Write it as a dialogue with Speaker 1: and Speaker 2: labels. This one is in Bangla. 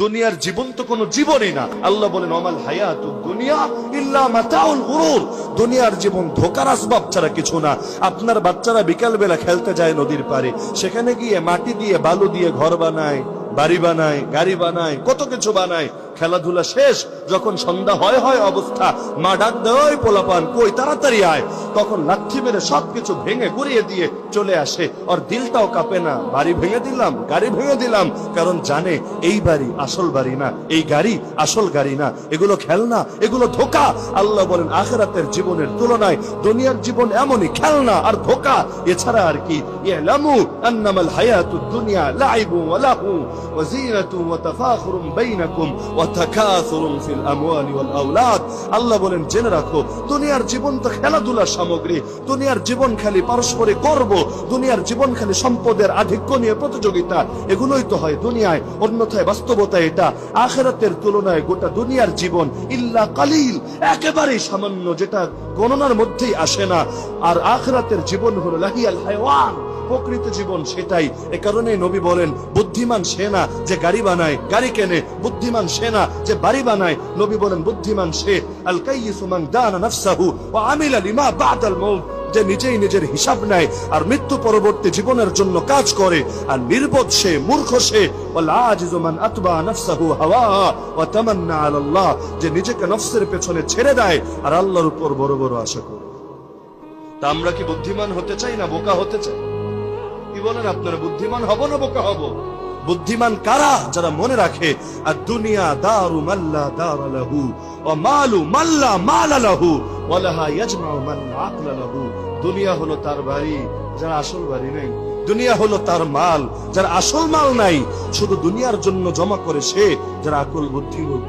Speaker 1: দুনিয়ার জীবন তো কোনো জীবনই না। আল্লাহ বলেন ওমাল হায়াতুদ দুনিয়া ইল্লা মাতাউল গুরুর, দুনিয়ার জীবন ধোঁকার আসবাব ছাড়া কিছু না। আপনার বাচ্চারা বিকাল বেলা খেলতে যায় নদীর পাড়ে, সেখানে গিয়ে মাটি দিয়ে বালু দিয়ে ঘর বানায়, বাড়ি বানায়, গাড়ি বানায়, কত কিছু বানায়। খেলাধুলা শেষ, যখন সন্ধ্যা হয় অবস্থা, মা ডাক দেয় পোলাপান কই তাড়াতাড়ি আয়, তখন লাঠি মেরে সবকিছু ভেঙে গুড়িয়ে দিয়ে চলে আসে। ওর দিলটাও কাঁপে না, বাড়ি ভেঙে দিলাম, গাড়ি ভেঙে দিলাম, কারণ জানে এই বাড়ি আসল বাড়ি না, এই গাড়ি আসল গাড়ি না, এগুলো খেলনা, এগুলো ধোঁকা। আল্লাহ বলেন আখিরাতের জীবনের তুলনায় দুনিয়ার জীবন এমনই খেলনা আর ধোঁকা, এছাড়া আর কি। ইয়ালামু আন্নামাল হায়াতুদ দুনিয়া লাইবুন ওয়া লাহু ওয়া যিনাতুন ওয়া তাফাখুরুন বাইনাকুম ওয়া তাকাসুরুন ফিল আমওয়ালি ওয়াল আওলাদ। আল্লাহ বলেন জেনে রাখো দুনিয়ার জীবন তো খেলাধুলার সামগ্রী, দুনিয়ার জীবন খালি পারস্পরিক গর্ব, দুনিয়ার জীবন খালি সম্পদের আধিক্য নিয়ে প্রতিযোগিতা, এগুলোই তো হয় দুনিয়ায়। অন্যথায় বাস্তবতা এটা, আখিরাতের তুলনায় গোটা দুনিয়ার জীবন ইল্লা কালিল, একেবারেই সামান্য, যেটা গণনার মধ্যেই আসে না। আর আখিরাতের জীবন হলো লাহিয়াল হায়াওয়ান, প্রকৃত জীবন সেটাই। এ কারণে নবী বলেন বুদ্ধিমান সে না যে গাড়ি বানায় গাড়ি কেনে, বুদ্ধিমান সে না যে বাড়ি বানায়। নবী বলেন বুদ্ধিমান সে আল কাইয়িসু মান দানা নাফসাহু ওয়া আমিলা লিমা বা'দাল মাউত, যে নিজেই নিজের হিসাব নেয় আর মৃত্যু পরবর্তী জীবনের জন্য কাজ করে। আর নির্বোধ সে, মূর্খ সে ওয়াল আজিজু মান আতবা নাফসাহু হাওয়া ওয়া তামান্না আলাল্লাহ, যে নিজেকে নফসের পেছনে ছেড়ে দেয় আর আল্লাহর উপর বড় বড় আশা করে। তা আমরা কি বুদ্ধিমান হতে চাই না বোকা হতে চাই? কি বলেন আপনারা, বুদ্ধিমান হব না বোকা হব? বুদ্ধিমান কারা? যারা মনে রাখে আর দুনিয়া দারু মাল্লা দারা লাহু ওয়া মালু মাল্লা মালা লাহু ওয়া লাহা ইয়াজমাউ মান আকলা লাহু। দুনিয়া হলো তার বাড়ি, যার আসল বাড়ি নেই। দুনিয়া হলো তার মাল, যার আসল মাল নাই। শুধু দুনিয়ার জন্য জমা করে সে, যার আকল বুদ্ধি নেই।